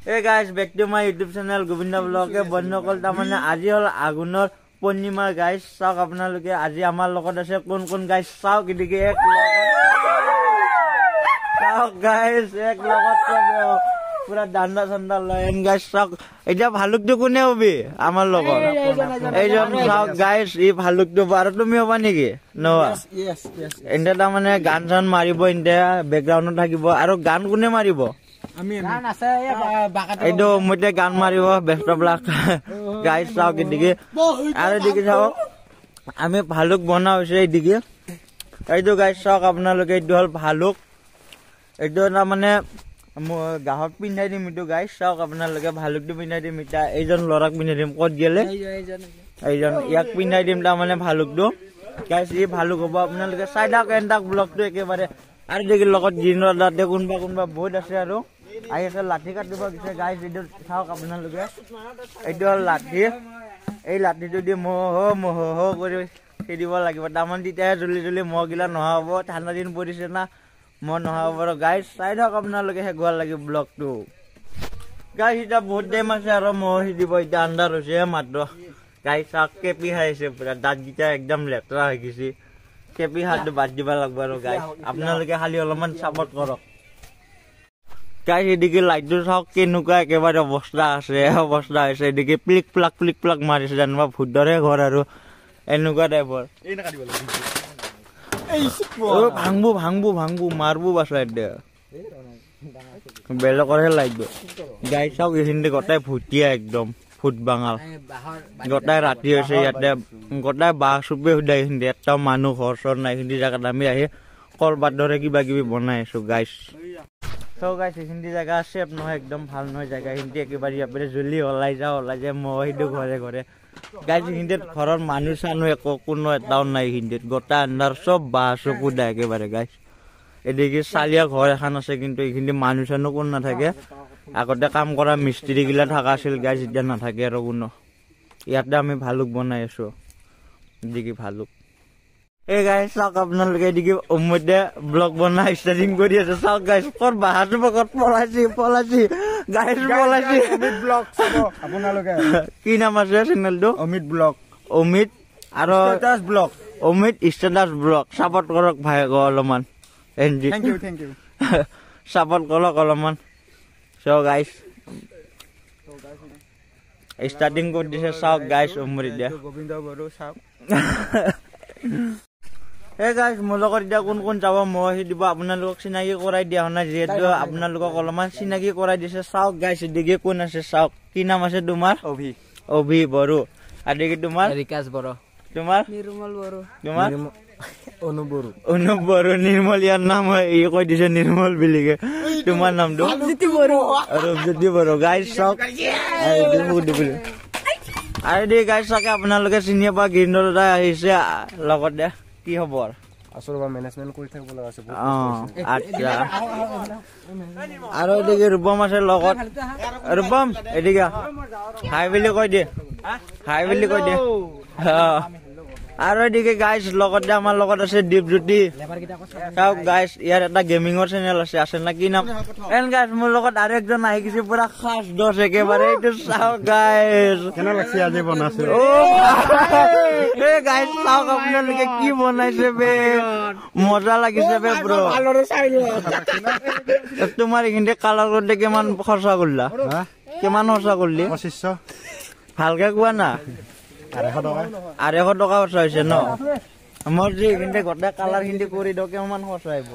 Hey guys, back to my YouTube channel Govinda Vlog ke বন্ধুসকল তাৰমানে আজি হল আগুনৰ পূৰ্ণিমা guys চাওক আপোনালোকে আজি আমাৰ লগত আছে কোন কোন গাইস চাওক এদিকে এক চাওক গাইস এক লগত চবে পুরা ডান্ডা ঠান্ডা লয়ন গাইস চাওক এটা ভালুকটো কোনে হবি আমাৰ লগত এইজন চাওক গাইস ই ভালুকটো বাৰ তুমি হবা নেকি নোৱা yes এন্ড তাৰমানে গান চান মাৰিব এন্ড ব্যাকগ্ৰাউণ্ডত থাকিব আৰু গান কোনে মাৰিব আমি গান আছে বাকাটো এইটো মতে গান মাৰিব বেষ্ট অফ লাক গাইস চাওক এদিকে আৰু এদিকে চাওক আমি ভালুক বনাও হৈছে এদিকে এইটো গাইস চাওক আপোনালোকে এইটো হল ভালুক এইটো তাৰমানে গাহক পিন্ধাই দিম এইটো গাইস চাওক আপোনালোকে ভালুকটো পিন্ধাই দিম এটা এইজন লৰাক পিন্ধাই দিম ক'ত গেলে এইজন ইয়াক পিন্ধাই দিম তাৰমানে ভালুকটো গাইস এই ভালুক হ'ব আপোনালোকে চাই থাকক এণ্টাক ব্লগটো একেবাৰে আৰু দেখি লগত জিনৰ দাঁতে কোনবা বহুত আছে আৰু আই আছে লাঠি কাটিব গৈছে গাইস এইটো চাওক আপোনালোকে এইটো হল লাঠি এই লাঠিটো দি মহ কৰি খেদিব লাগিব তাৰমানে তেতিয়াহে জলি মহগিলা নহ'ব ঠাণ্ডা দিন পৰিছে না মন নহ'ব গাইস চাই থাকক আপোনালোকে শেষ লাগিব ব্লগটো গাইস এটা বহুত টাইম আছে আৰু মহ দিব এতিয়া আন্ধাৰ হৈছে মাত্ৰ গাইস চাওক কেপি খাইছে পুৰা দাঁতকেইটা একদম লেতেৰা হৈ গৈছে কেপি হাতটো বাদ দিব লাগিব আৰু গাইস আপোনালোকে খালি অলপমান চাপৰ্ট কৰক গাইস এদিকে লাইটটো চাওক কেনেকুৱা একেবাৰে অৱস্থা হৈছে এদিকে প্লিক প্লাক মাৰিছে জানিবা ভূতৰে ঘৰ আৰু এনেকুৱা টাইপৰ ভাঙবো মারবো বাসায় বেলেগরহে লাগবে গাই চাওক এইখিনি গোটাই ভুটিয়া একদম ফুট বাঙাল গোটাই ৰাতি হৈছে ইয়াতে গোটাই বাঁহ চুপে সুধাই এইখিনি এটাও মানুহ ঘৰ চৰ নাই এইখিনি জেগাত আমি আহি কলপাত দৰে কিবা কিবি বনাই আছো গাইছ চাওক গাইছ এইখিনি জেগা চেফ নহয় একদম ভাল নহয় জেগা এইখিনি একেবাৰে ইয়াতে জ্বলি ওলাই যায় মহ সেইটো ঘৰে গাইছ এইখিনিত ঘৰৰ মানুহ চানুহ একো কোনো এটাও নাই এইখিনিত গোটা আন্ধাৰ চব বাঁহ চকু দা একেবাৰে গাইছ এদিকে চালিয়া ঘৰ এখন আছে কিন্তু এইখিনি মানুহ চানুহ কোনো নাথাকে আগতে কাম কৰা মিস্ত্ৰী গিলা থকা আছিল গাইছ এতিয়া নাথাকে আৰু কোনো ইয়াতে আমি ভালুক বনাই আছো এদিকে ভালুক এই গাইছ চাওক আপোনালোকে এদিকে মধ্যে ব্লগ বনাই ষ্টাৰ্টিং কৰি আছে চাওক গাইছ ক'ত বাহাটো ক'ত পলাইছি গাইছ পলাইছি অমিত ব্লগ চাব আপোনালোকে কি নাম আছে চেনেলটো অমিত ব্লগ অমিত আৰু ষ্টেটাস ব্লগ অমিত ষ্টেটাস ব্লগ সাপোৰ্ট কৰক ভাই অলপমান থ্যাংক ইউ সাপোৰ্ট কৰক অলপমান সো গাইছ ষ্টাৰ্টিং কৰি দিছে চাওক গাইছ অমৃত দিয়া গোবিন্দ বড়ো চাওক এই গাইছ মোৰ লগত এতিয়া কোন যাব মই দিব আপোনালোকক চিনাকি কৰাই দিয়া নাই যিহেতু আপোনালোকক অলপমান চিনাকি কৰাই দিছে চাওক গাইছ এদিকে কোন আছে চাওক কি নাম আছে তোমাৰ অভি বড়ো এদিকে তোমাৰ ৰিকাশ বড়ো তোমাৰ নিৰ্মল বড়ো তোমাৰ অনুপ বড়ো নিৰ্মল ইয়াৰ নাম ই কৈ দিছে নিৰ্মল বুলিকে তোমাৰ নামটো ৰূপজ্যোতি বড়ো গাইছ চাওক আৰু দি গাইছ চাকে আপোনালোকে চিনি পোৱা গিৰিন্দৰ দাদা আহিছে লগতে কি খবৰ আচলতে মেনেজমেন্ট কৰি থাকিব লগা আছে আচ্ছা আৰু এদিকে ৰূপম আছে লগত ৰূপম এদিকে হাই বুলি কৈ দিয়ে আৰু এদিকে গাইছ লগতে আমাৰ লগত আছে দীপজ্যোতি চাওক গাইছ ইয়াৰ এটা গেমিঙৰ চেনেল আছে না কি নাম এন গাইছ মোৰ লগত আৰু একজন আহি গৈছে পুৰা খাস দছ একেবাৰে এইটো চাওক গাইছ কেনে লাগছে আজি বনাইছে গাইছ চাওক আপোনালোকে কি বনাইছে বে মজা লাগিছে বে ব্ৰ তোমাৰ এইখিনিতে কালাৰ কৰোঁতে কিমান খৰচা কৰিলা কৰিলি 2500 ভালকে কোৱা না 250 টকা খৰচা হৈছে ন মোৰ যে এইখিনিতে গোটেই কালাৰ খিনি কৰি দিওঁ কিমান খৰচা আহিব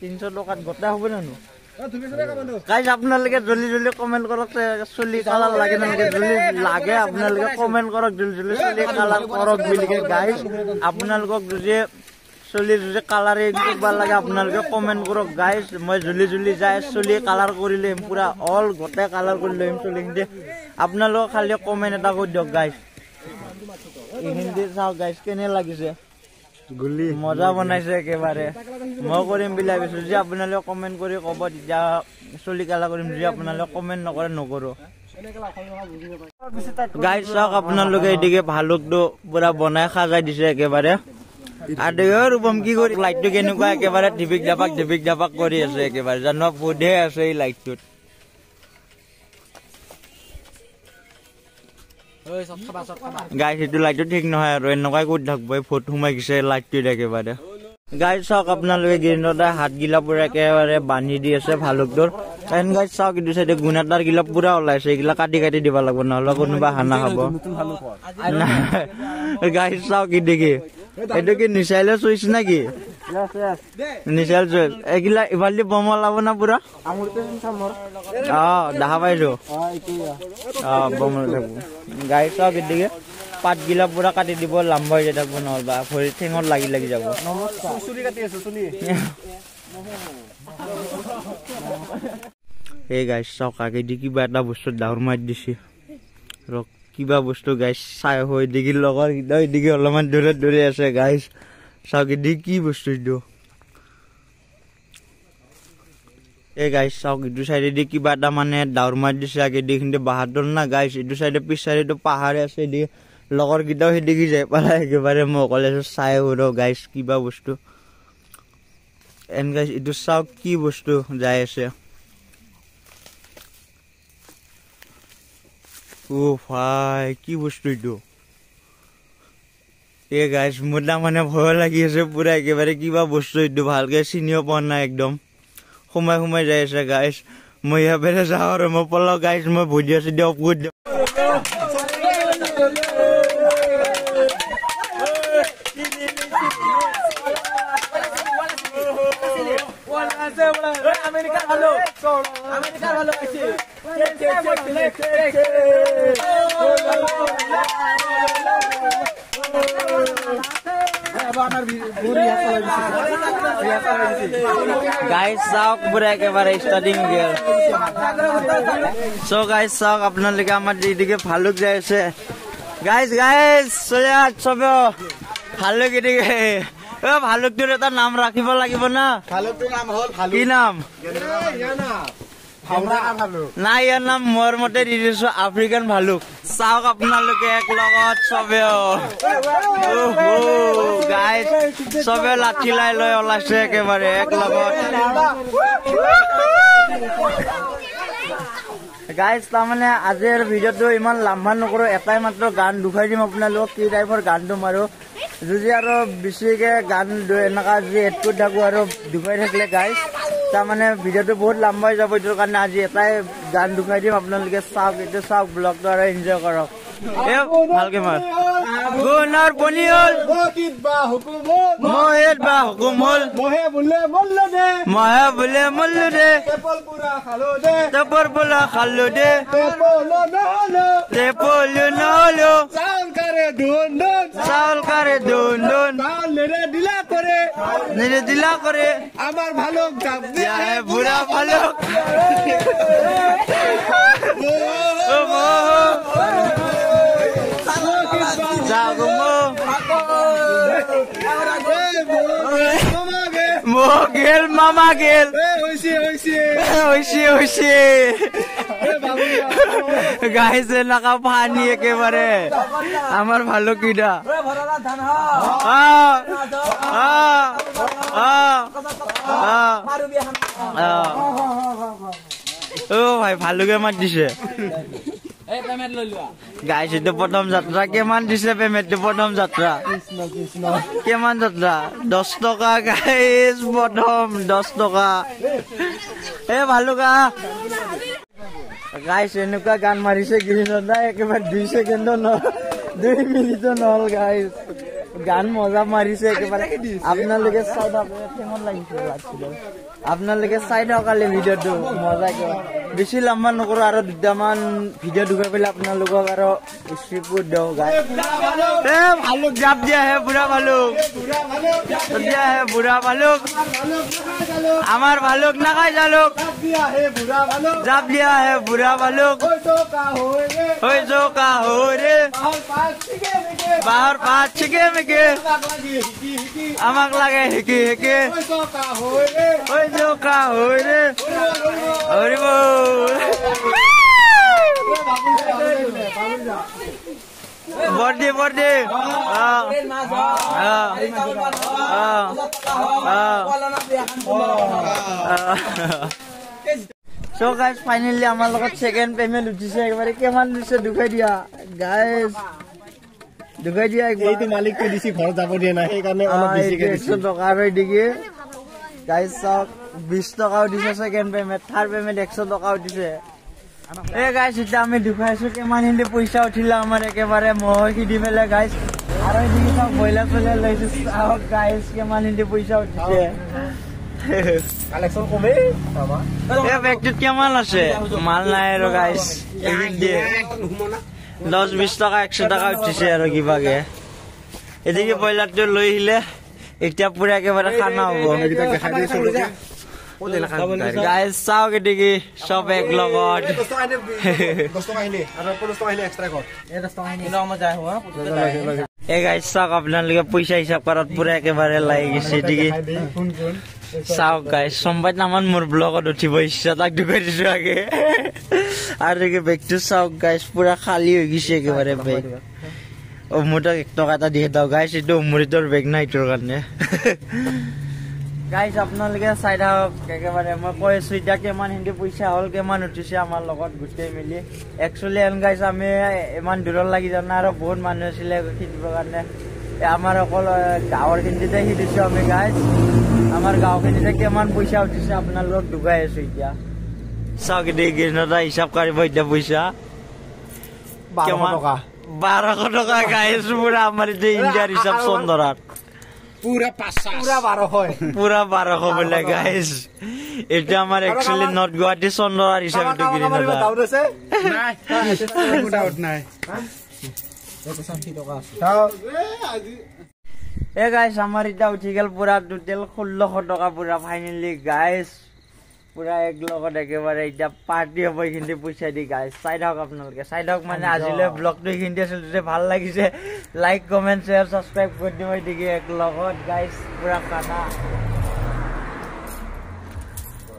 300 টকাত গোটেই হ'ব জানো গাইছ আপোনালোকে জলদি কমেন্ট কৰক চলি কালাৰ লাগে নালাগে জলদি লাগে আপোনালোকে কমেন্ট কৰক জলদি চলি কালাৰ কৰক বুলিকে গাইছ আপোনালোকক যদি চলি কালাৰে কিবা লাগে আপোনালোকে কমেন্ট কৰক গাইছ মই জলদি যাই চলি কালাৰ কৰি লম পুৰা অল গোটেই কালাৰ কৰি লম চলি আপোনালোক খালি কমেন্ট এটা কৰি দিয়ক গাইছ এইখিনি চাওক গাইছ কেনে লাগিছে গুলি মজা বনাইছে একেবাৰে মই কৰিম বুলি ভাবিছো যে আপোনালোকে কমেন্ট কৰি ক'ব তেতিয়া চলি কালাৰ কৰিম যে আপোনালোকে কমেন্ট নকৰে নকৰো গাইছ চাওক আপোনালোকে এদিকে ভালুকটো পুৰা বনাই সাজাই দিছে একেবাৰে আৰু ৰূপম কি কৰি লাইটটো কেনেকুৱা একেবাৰে ঢিপিক ঢাপাক কৰি আছে একেবাৰে জানো ফুটহে আছে এই লাইটটোত গাইছ এইটো লাইটটো ঠিক নহয় আৰু এনেকুৱাই কৰি থাকিব ফুট সোমাই গৈছে লাইটটোত একেবাৰে গাইছ চাওক আপোনালোকে গ্ৰীণতে হাতগিলা পুৰা একেবাৰে বান্ধি দি আছে ভালুকটোৰ এন গাইছ চাওক এইটো চাইডে গুণাটাৰ গিলা পুৰা ওলাইছে এইগিলা কাটি দিব লাগিব নহ'লে কোনোবা হানা খাব গাইছ চাওক কি দেখি এইটো কি নিচাইলে চুইছ নেকি নিচাইল চুইছ এইগিলা ইফালে বম ওলাব না পুৰা দেখা পাইছো বম থাকিব গাইছ চাওক এদিকে পাতগিলা পুৰা কাটি দিব লাম্বা হৈ থাকিব নহ'বা ভৰি ঠেঙত লাগি যাব এই গাইছ চাওক আগেদি কিবা এটা বস্তু ডাউৰ মাৰি দিছে ৰক কিবা বস্তু গাইছ চাই হৈ দিগি লগৰ এইদিকে অলপমান দূৰে আছে গাইছ চাওক এদি কি বস্তু এইটো এই গাইছ চাওক এইটো চাইডেদি কিবা এটা মানে ডাউৰ মাৰি দিছে আগেদি কিন্তু বাহাদুৰ না গাইছ এইটো চাইডে পিছ চাইডেটো পাহাৰ আছে এদিকে লগৰ কেইটাও সেদিকে যাই পেলাই একেবাৰে মই অকলে চাই ৰ গাইছ কিবা বস্তু এন গাইছ এইটো চাওক কি বস্তু যাই আছে ও ভাই কি বস্তু এইটো এই গাইছ মোৰ মানে ভয় লাগি আছে পুৰা একেবাৰে কিবা বস্তু এইটো ভালকে চিনিও পোৱা নাই একদম সোমাই যাই আছে গাইছ মই ইয়াৰ যাওঁ আৰু মই পলাও গাইছ মই ভুজিয়া চিডিয়া অফ কৰি দিওঁ গাইছ চাওক পুৰা একেবাৰে ষ্টাৰ্টিং গিয়াৰ চ' গাইছ চাওক আপোনালোকে আমাৰ এইদিকে ভালুক যাই আছে গাইছ চবে ভালুক এদিকে ভালুকটোৰ এটা নাম ৰাখিব লাগিব না কি নাম নাই ইয়াৰ নাম মোৰ মতে দি দিছো আফ্ৰিকান ভালুক চাওক আপোনালোকে এক লগত চবে গাইছ চবে লাঠি লৈ ওলাইছে একেবাৰে এক লগত গাইছ তাৰমানে আজিৰ ভিডিঅ'টো ইমান লাম্বা নকৰো এটাই মাত্ৰ গান দুখাই দিম আপোনালোকক কি টাইপৰ গানটো মাৰো যদি আৰু বেছিকে গান এনেকা যদি এড কৰি থাকো আৰু দুখাই থাকিলে গাইছ তাৰমানে ভিডিঅ'টো বহুত লাম্বা হৈ যাব এইটোৰ কাৰণে আজি এটাই গান দুখাই দিম আপোনালোকে চাওক এইটো চাওক ব্লগটো আৰু এনজয় কৰক ভালকে মাৰ গুণৰ বনি হ'ল মহেত বা হুকুম হ'ল মহে বোলে মল্লু দে টেপৰ পোলা খালো দে টেপলো নহলো চাউল কাৰে দুন নিৰে দিলা কৰে আমাৰ ভালুক বুঢ়া ভালুক গেল মামা গেল গাইছে নাকা পানী একেবাৰে আমাৰ ভালুক কিটা ভাই ভালুকে মাত দিছে গাইছ এইটো প্ৰথম যাত্ৰা কিমান দিছে পেমেণ্টটো প্ৰথম যাত্ৰা কিমান যাত্ৰা 10 টকা গাইছ প্ৰথম 10 টকা ভালুকা গাইছ এনেকুৱা গান মাৰিছে গিৰিণদা একেবাৰে 2 ছেকেণ্ড 2 মিনিট নহল গাইছ গান মজা মাৰিছে একেবাৰে আপোনালোকে চাই কেমন লাগিছে আপোনালোকে চাই থাকালে ভিডিঅ'টো মজাকে বেছি লম্বা নকৰো আৰু দুটামান ভিডিঅ' দুখাই পেলাই আপোনালোকক আৰু স্ক্ৰিপ্ট দিওঁ গাইছ ভালুক জাপ দিয়া হে বুঢ়া ভালুক আমাৰ ভালুক নাখাই জালুক জাপ দিয়া হে বুঢ়া ভালুক হৈ চৌকা হৈ ৰে বাহৰ পাত ছিকে মেকে আমাক লাগে শিকি হৈ চৌকা হৈ ৰে হৰিব birthday. So guys, finally আমাৰ লগত second payment উঠিছে একবাৰে কিমান দিছে দুখাই দিয়া guys দুখাই দিয়া এইটো মালিকটো দিছি ঘৰ যাব দিয়া নাই সেই কাৰণে অলপ বেছিকে দিছি 100 টকা ৰৈ দিগে guys চাওক 20 টকাও দিছে সেকেন্ড পেমেন্ট থার্ড পেমেন্ট 100 টকাও দিছে এ গাইস এটা আমি দুখাইছো কিমান হিন্দি পইচা উঠিলা আমাৰ একেবাৰে মহকি দি মেলে গাইস আৰু এদিকে সব বইলা চলে লৈছে চাওক গাইস কিমান হিন্দি পইচা উঠিছে কালেকশন কমে বাবা এ ব্যাগটোত কিমান আছে মাল নাই আৰু গাইস এদিক দিয়ে 10-20 টাকা 100 টাকা উঠিছে আৰু কিবাকে এদিকে বইলাৰটো লৈ আহিলে এতিয়া পুৰা একেবাৰে খানা হ'ব এটা দেখাই দিছো ওলে লেখা গাইস চাও কেদিকে সব এক লগত 10 টাকা আইনে আৰু 50 টাকা আইনে এক্সট্ৰা কর এ 10 টাকা আইনে নাও মজা হয় এ গাইস চাওক আপোনালোকে পইচা হিসাব কৰাত পুৰা একেবাৰে লাগি গৈছে এদিকে চাওক গাইস সম্বাদ নামান মোৰ ব্লগত উঠিব ইচ্ছা তাক দুখাই দিছো আগে আৰু একে বেগটো চাওক গাইস পুৰা খালি হৈ গৈছে একেবাৰে বেগ মোটা 1 টাকা এটা দিয়ে দাও গাইস এটো মুৰিতৰ বেগ নাই তোৰ কাৰণে গাইস আপোনালোকে চাই থাকক একেবাৰে মই কৈছো এতিয়া কিমান হিন্দি পইচা হল কিমান উঠিছে আমাৰ লগত গুটেই মিলি একচুয়ালি এন গাইস আমি ইমান দূৰৰ লাগি জানা আৰু বহুত মানুহ আছিল কিনিবৰ কাৰণে আমাৰ অকল গাঁৱৰ কিনিতে হিদিছো আমি গাইস আমাৰ গাঁওখিনিতে কিমান পইচা উঠিছে আপোনালোকক দুগাই আছো এতিয়া চাওক দেগি নটা হিসাব কৰিব এতিয়া পইচা 12 টাকা 1200 টাকা গাইস পুরা আমার যে ইন্ডিয়ার হিসাব সুন্দরাত পুরা 500 পুরা 1200 বলে গাইস এটা আমার एक्चुअली নট গুয়াহাটি সুন্দরার হিসাব তো কিনি না দাউদ আছে নাই ডাউট নাই কত শান্তি টাকা আছে তাও এ গাইস আমার এটা উঠি গেল পুরা টোটাল 1600 টাকা পুরা ফাইনালি গাইস পুরা এক লগত একেবারে এটা পার্টি হ'ব কিন্তু পইচা দি গাইস সাইড হক আপোনালোকে সাইড হক মানে আজিলে ব্লগটো কিন্তু আছিল যে ভাল লাগিছে লাইক কমেন্ট শেয়ার সাবস্ক্রাইব কৰি দিবই দিকে এক লগত গাইস পুরা খানা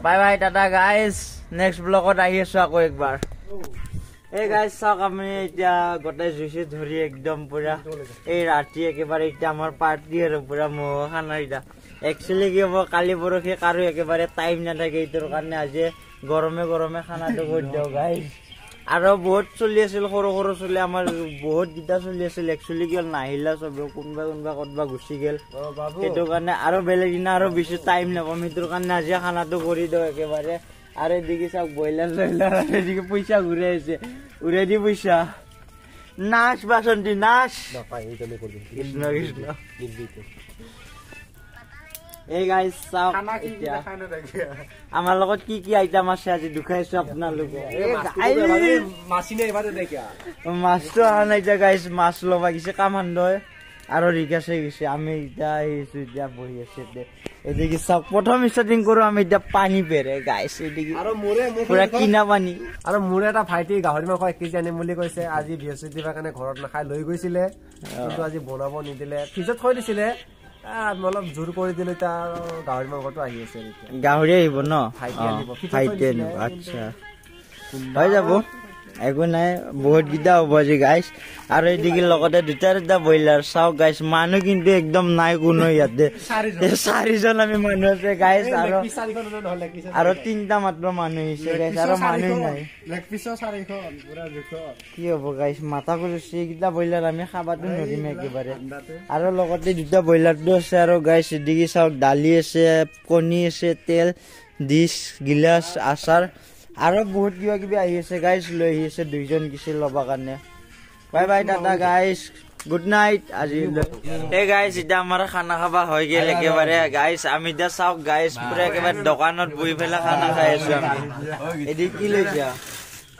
bye bye tata guys next ব্লগত আহি আছো আকৌ একবাৰ এই গাইস চাওক আমি এতিয়া গটাই জুইছে ধৰি একদম পুৰা এই ৰাতি একেবাৰে এটা আমাৰ পাৰ্টি আৰু পুৰা মহ খানা এটা एक्चुअली কি হ'ব কালি পৰখি কাৰো একেবাৰে টাইম নাথাকে ইটোৰ কাৰণে আজি গৰমে গৰমে খানাটো কৰি দিও গাইস আৰু বহুত চলি আছিল সৰু সৰু চলি আমাৰ বহুত গিটা চলি আছিল एक्चुअली কি নাহিলা সব কোনবা কতবা গুচি গেল এটো কাৰণে আৰু বেলেগ দিনা আৰু বেছি টাইম নাপাম ইটোৰ কাৰণে আজি খানাটো কৰি দিও একেবাৰে আৰু এদিকে চাওক বইলাৰ লইলাৰ এদিকে পইচা ঘুৰে আছে উৰে দি পইচা নাচ বাসন্তী নাচ নাপাই এইটো কৰি দিম কৃষ্ণ কৃষ্ণ এই গাইস চাওক এতিয়া আমাৰ লগত কি কি আইটেম আছে আজি দুখাইছো আপোনালোকে মাছিনে এবাৰে দেখিয়া মাছটো আনা এতিয়া গাইস মাছ লবা গিছে কামান্দয় আৰু ৰিকাছে গিছে আমি এতিয়া এইছো এতিয়া বহি আছে এদিকে চাওক প্ৰথম ষ্টাৰ্টিং কৰো আমি এতিয়া পানী পেৰে গাইস এদিকে আৰু মোৰে পুৰা কিনা পানী আৰু মোৰে এটা ভাইটি গাহৰি মাংস 1 কেজি আনিম বুলি কৈছে আজি বৃহস্পতিবাৰ কাৰণে ঘৰত নাখাই লৈ গৈছিলে কিন্তু আজি বনাব নিদিলে ফ্ৰিজত থৈ দিছিলে অলপ জোৰ কৰি দিলে তাৰ গাহৰি মাংসটো আহি আছে গাহৰি আহিব ন ভাইটি আনিব আচ্ছা হৈ যাব একো নাই বহুত গিটা হ'ব আজি গাইস আৰু এদিকে লগতে দুটা বইলাৰ চাওক গাইস মানুহ কিন্তু একদম নাই কোনো ইয়াতে চাৰিজন আমি মানুহ আছে গাইস আৰু তিনটা মাত্ৰ মানুহ আছে গাইস আৰু মানুহ নাই লেগ পিছ 400 পুৰা জুখো কি হ'ব গাইস মাথা কৰিছে গিটা বইলাৰ আমি খাবাটো নৰিম একেবাৰে আৰু লগতে দুটা বইলাৰটো আছে আৰু গাইস এদিকে চাওক দালি আছে কণী আছে তেল ডিশ গিলাস আচাৰ আৰু বহুত কিবা কিবি আহি আছে গাইস লৈ আহি আছে দুইজন কিছে লবা কাৰণে বাই bye tata guys good night আজি এই গাইস এটা আমাৰ খানা খাবা হৈ গেল একেবাৰে গাইস আমি দা চাওক গাইস পুৰা একেবাৰে দোকানত বহি ফেলা খানা খাই আছো আমি এদি কি লৈছা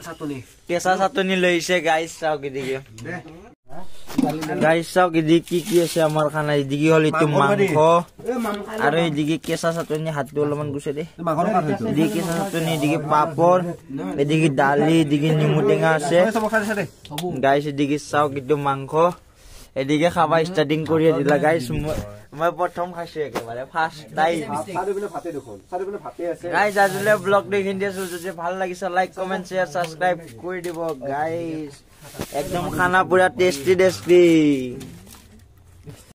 চাটনি কেঁচা চাটনি লৈছে গাইস চাওক এদিকে গাইস চাওক এদিকে কি আছে আমাৰ খানা এদিকে হল ইটো মাংস আৰু এদিকে কেঁচা চাটনি হাতটো অলপমান গুছে দে এদিকে কেঁচা চাটনি এদিকে পাপৰ এদিকে দালি এদিকে নিমু টেঙা আছে গাইস এদিকে চাওক ইটো মাংস এদিকে খাবা ষ্টাৰ্টিং কৰি দিলা গাইস মই প্ৰথম খাইছো একেবাৰে ফাৰ্ষ্ট টাইম চাৰিপিনে ভাতে দেখোন চাৰিপিনে ভাতে আছে গাইস আজিলে ব্লগ দেখি দিছো যদি ভাল লাগিছে লাইক কমেন্ট শেয়াৰ সাবস্ক্ৰাইব কৰি দিব গাইস একদম খানা পুৰা টেষ্টি টেষ্টি